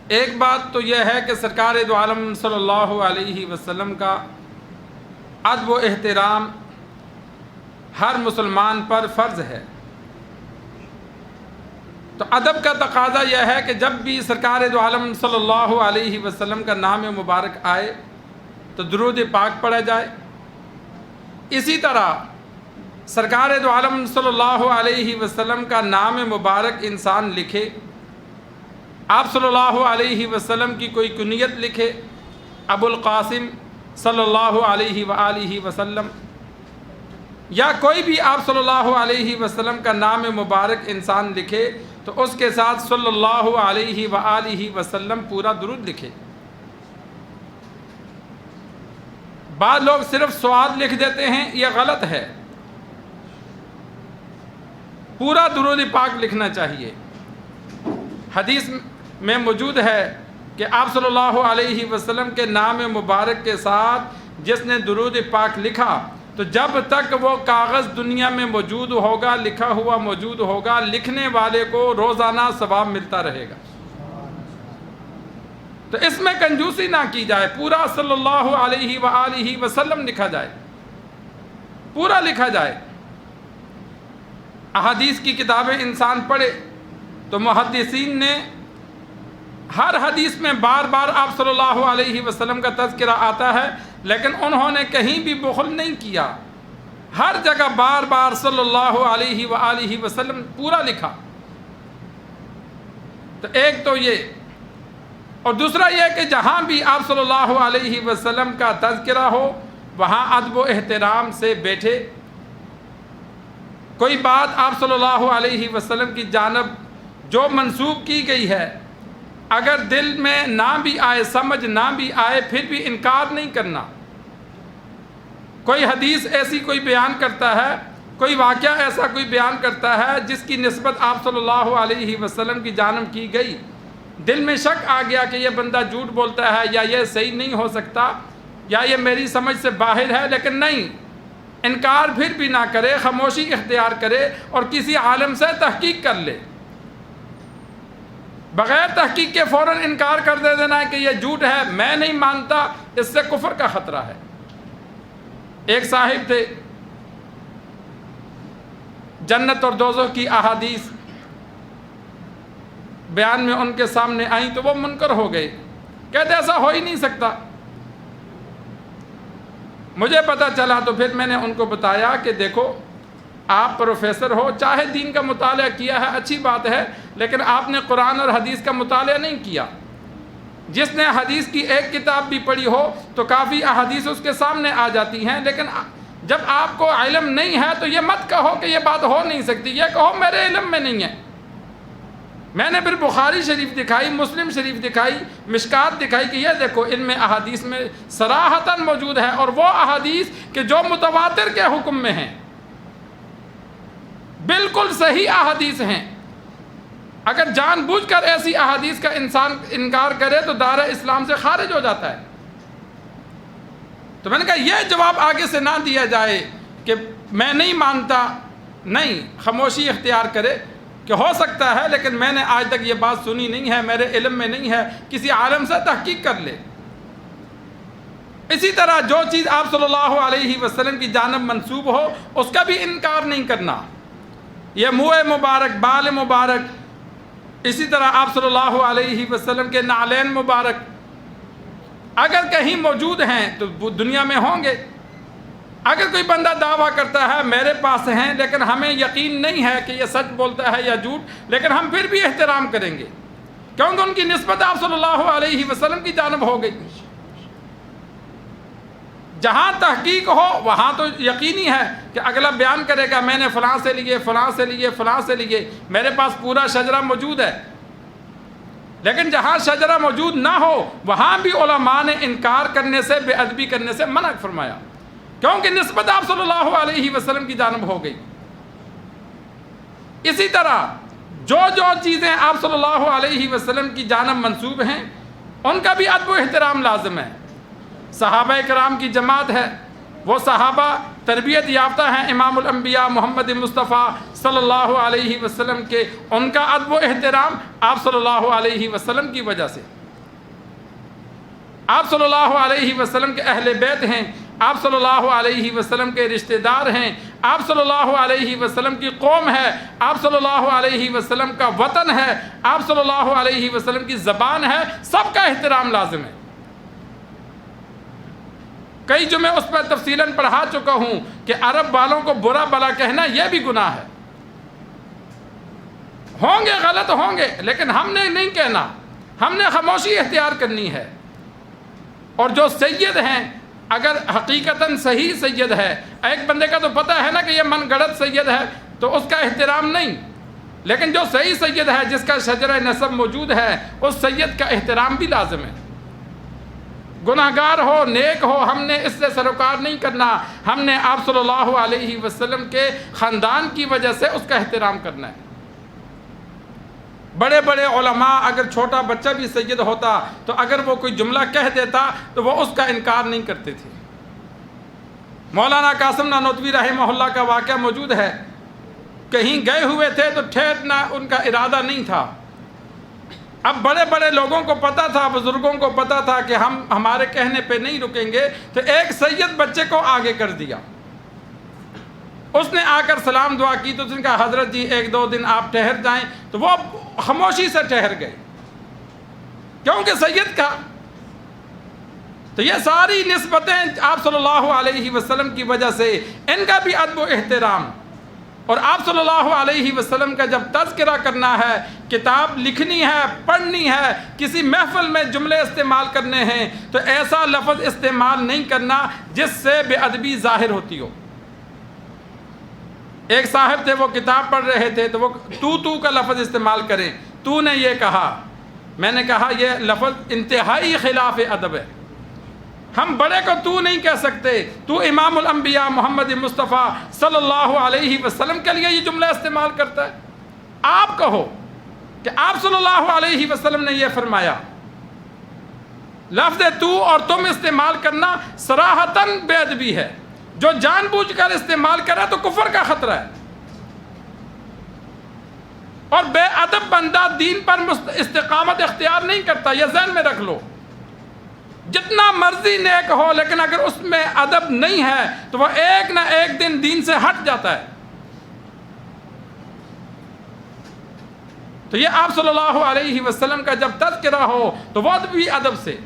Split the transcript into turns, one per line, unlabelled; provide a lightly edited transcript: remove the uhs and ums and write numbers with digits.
ایک بات تو یہ ہے کہ سرکار دو عالم صلی اللہ علیہ وسلم کا ادب و احترام ہر مسلمان پر فرض ہے۔ تو ادب کا تقاضا یہ ہے کہ جب بھی سرکار دو عالم صلی اللہ علیہ وسلم کا نام مبارک آئے تو درود پاک پڑھا جائے۔ اسی طرح سرکار دو عالم صلی اللہ علیہ وسلم کا نام مبارک انسان لکھے، آپ صلی اللہ علیہ وسلم کی کوئی کنیت لکھے، ابو القاسم صلی اللہ علیہ وآلہ وسلم، یا کوئی بھی آپ صلی اللہ علیہ وسلم کا نام مبارک انسان لکھے تو اس کے ساتھ صلی اللہ علیہ وآلہ وسلم پورا درود لکھے۔ بعض لوگ صرف سواد لکھ دیتے ہیں، یہ غلط ہے، پورا درود پاک لکھنا چاہیے۔ حدیث میں موجود ہے کہ آپ صلی اللہ علیہ وسلم کے نام مبارک کے ساتھ جس نے درود پاک لکھا تو جب تک وہ کاغذ دنیا میں موجود ہوگا، لکھا ہوا موجود ہوگا، لکھنے والے کو روزانہ ثواب ملتا رہے گا۔ تو اس میں کنجوسی نہ کی جائے، پورا صلی اللہ علیہ وآلہ وسلم لکھا جائے، پورا لکھا جائے۔ احادیث کی کتابیں انسان پڑھے تو محدثین نے ہر حدیث میں بار بار آپ صلی اللہ علیہ وسلم کا تذکرہ آتا ہے، لیکن انہوں نے کہیں بھی بخل نہیں کیا، ہر جگہ بار بار صلی اللہ علیہ وآلہ وسلم پورا لکھا۔ تو ایک تو یہ، اور دوسرا یہ کہ جہاں بھی آپ صلی اللہ علیہ وسلم کا تذکرہ ہو وہاں ادب و احترام سے بیٹھے، کوئی بات آپ صلی اللہ علیہ وسلم کی جانب جو منسوب کی گئی ہے اگر دل میں نہ بھی آئے، سمجھ نہ بھی آئے، پھر بھی انکار نہیں کرنا۔ کوئی حدیث ایسی کوئی بیان کرتا ہے، کوئی واقعہ ایسا کوئی بیان کرتا ہے جس کی نسبت آپ صلی اللہ علیہ وسلم کی جانب کی گئی، دل میں شک آ گیا کہ یہ بندہ جھوٹ بولتا ہے یا یہ صحیح نہیں ہو سکتا یا یہ میری سمجھ سے باہر ہے، لیکن نہیں، انکار پھر بھی نہ کرے، خاموشی اختیار کرے اور کسی عالم سے تحقیق کر لے۔ بغیر تحقیق کے فوراً انکار کر دے دینا ہے کہ یہ جھوٹ ہے، میں نہیں مانتا، اس سے کفر کا خطرہ ہے۔ ایک صاحب تھے، جنت اور دوزخ کی احادیث بیان میں ان کے سامنے آئیں تو وہ منکر ہو گئے، کہتے ایسا ہو ہی نہیں سکتا۔ مجھے پتہ چلا تو پھر میں نے ان کو بتایا کہ دیکھو، آپ پروفیسر ہو، چاہے دین کا مطالعہ کیا ہے اچھی بات ہے، لیکن آپ نے قرآن اور حدیث کا مطالعہ نہیں کیا۔ جس نے حدیث کی ایک کتاب بھی پڑھی ہو تو کافی احادیث اس کے سامنے آ جاتی ہیں، لیکن جب آپ کو علم نہیں ہے تو یہ مت کہو کہ یہ بات ہو نہیں سکتی، یہ کہو میرے علم میں نہیں ہے۔ میں نے پھر بخاری شریف دکھائی، مسلم شریف دکھائی، مشکات دکھائی کہ یہ دیکھو ان میں احادیث میں صراحتاً موجود ہے، اور وہ احادیث کہ جو متواتر کے حکم میں ہیں، بالکل صحیح احادیث ہیں۔ اگر جان بوجھ کر ایسی احادیث کا انسان انکار کرے تو دار اسلام سے خارج ہو جاتا ہے۔ تو میں نے کہا یہ جواب آگے سے نہ دیا جائے کہ میں نہیں مانتا، نہیں، خاموشی اختیار کرے کہ ہو سکتا ہے لیکن میں نے آج تک یہ بات سنی نہیں ہے، میرے علم میں نہیں ہے، کسی عالم سے تحقیق کر لے۔ اسی طرح جو چیز آپ صلی اللہ علیہ وسلم کی جانب منسوب ہو اس کا بھی انکار نہیں کرنا۔ یہ منہ مبارک، بال مبارک، اسی طرح آپ صلی اللہ علیہ وسلم کے نعلین مبارک اگر کہیں موجود ہیں تو وہ دنیا میں ہوں گے۔ اگر کوئی بندہ دعویٰ کرتا ہے میرے پاس ہیں لیکن ہمیں یقین نہیں ہے کہ یہ سچ بولتا ہے یا جھوٹ، لیکن ہم پھر بھی احترام کریں گے کیونکہ ان کی نسبت آپ صلی اللہ علیہ وسلم کی جانب ہو گئی۔ جہاں تحقیق ہو وہاں تو یقینی ہے کہ اگلا بیان کرے گا میں نے فلاں سے لیے، فلاں سے لیے، فلاں سے لیے، میرے پاس پورا شجرہ موجود ہے۔ لیکن جہاں شجرہ موجود نہ ہو وہاں بھی علماء نے انکار کرنے سے، بے ادبی کرنے سے منع فرمایا، کیونکہ نسبت آپ صلی اللہ علیہ وسلم کی جانب ہو گئی۔ اسی طرح جو چیزیں آپ صلی اللہ علیہ وسلم کی جانب منسوب ہیں ان کا بھی ادب و احترام لازم ہے۔ صحابہ کرام کی جماعت ہے، وہ صحابہ تربیت یافتہ ہیں امام الانبیاء محمد مصطفیٰ صلی اللہ علیہ وسلم کے، ان کا ادب و احترام آپ صلی اللہ علیہ وسلم کی وجہ سے، آپ صلی اللہ علیہ وسلم کے اہل بیت ہیں، آپ صلی اللہ علیہ وسلم کے رشتہ دار ہیں، آپ صلی اللہ علیہ وسلم کی قوم ہے، آپ صلی اللہ علیہ وسلم کا وطن ہے، آپ صلی اللہ علیہ وسلم کی زبان ہے، سب کا احترام لازم ہے۔ کئی جو میں اس پر تفصیلاً پڑھا چکا ہوں کہ عرب والوں کو برا بلا کہنا یہ بھی گناہ ہے، ہوں گے غلط ہوں گے، لیکن ہم نے نہیں کہنا، ہم نے خاموشی اختیار کرنی ہے۔ اور جو سید ہیں، اگر حقیقتاً صحیح سید ہے، ایک بندے کا تو پتہ ہے نا کہ یہ من گڑت سید ہے تو اس کا احترام نہیں، لیکن جو صحیح سید ہے جس کا شجرہ نسب موجود ہے اس سید کا احترام بھی لازم ہے۔ گناہگار ہو نیک ہو، ہم نے اس سے سروکار نہیں کرنا، ہم نے آپ صلی اللہ علیہ وسلم کے خاندان کی وجہ سے اس کا احترام کرنا ہے۔ بڑے بڑے علماء، اگر چھوٹا بچہ بھی سید ہوتا تو اگر وہ کوئی جملہ کہہ دیتا تو وہ اس کا انکار نہیں کرتے تھے۔ مولانا قاسم نانوتوی رحمہ اللہ کا واقعہ موجود ہے، کہیں گئے ہوئے تھے تو ٹھہرنا ان کا ارادہ نہیں تھا۔ اب بڑے بڑے لوگوں کو پتہ تھا، بزرگوں کو پتہ تھا کہ ہم ہمارے کہنے پہ نہیں رکیں گے، تو ایک سید بچے کو آگے کر دیا۔ اس نے آ کر سلام دعا کی تو اس نے کہا حضرت جی 1-2 دن آپ ٹھہر جائیں، تو وہ خاموشی سے ٹھہر گئے کیونکہ سید کا۔ تو یہ ساری نسبتیں آپ صلی اللہ علیہ وسلم کی وجہ سے، ان کا بھی ادب و احترام۔ اور آپ صلی اللہ علیہ وسلم کا جب تذکرہ کرنا ہے، کتاب لکھنی ہے، پڑھنی ہے، کسی محفل میں جملے استعمال کرنے ہیں، تو ایسا لفظ استعمال نہیں کرنا جس سے بے ادبی ظاہر ہوتی ہو۔ ایک صاحب تھے، وہ کتاب پڑھ رہے تھے تو وہ تو کا لفظ استعمال کریں، تو نے یہ کہا، میں نے کہا یہ لفظ انتہائی خلاف ادب ہے، ہم بڑے کو تو نہیں کہہ سکتے، تو امام الانبیاء محمد مصطفیٰ صلی اللہ علیہ وسلم کے لیے یہ جملہ استعمال کرتا ہے۔ آپ کہو کہ آپ صلی اللہ علیہ وسلم نے یہ فرمایا۔ لفظ تو اور تم استعمال کرنا صراحتاً بے ادبی ہے، جو جان بوجھ کر استعمال کرے تو کفر کا خطرہ ہے۔ اور بے ادب بندہ دین پر استقامت اختیار نہیں کرتا، یہ ذہن میں رکھ لو۔ جتنا مرضی نیک ہو لیکن اگر اس میں ادب نہیں ہے تو وہ ایک نہ ایک دن دین سے ہٹ جاتا ہے۔ تو یہ آپ صلی اللہ علیہ وسلم کا جب تذکرہ ہو تو وہ بھی ادب سے،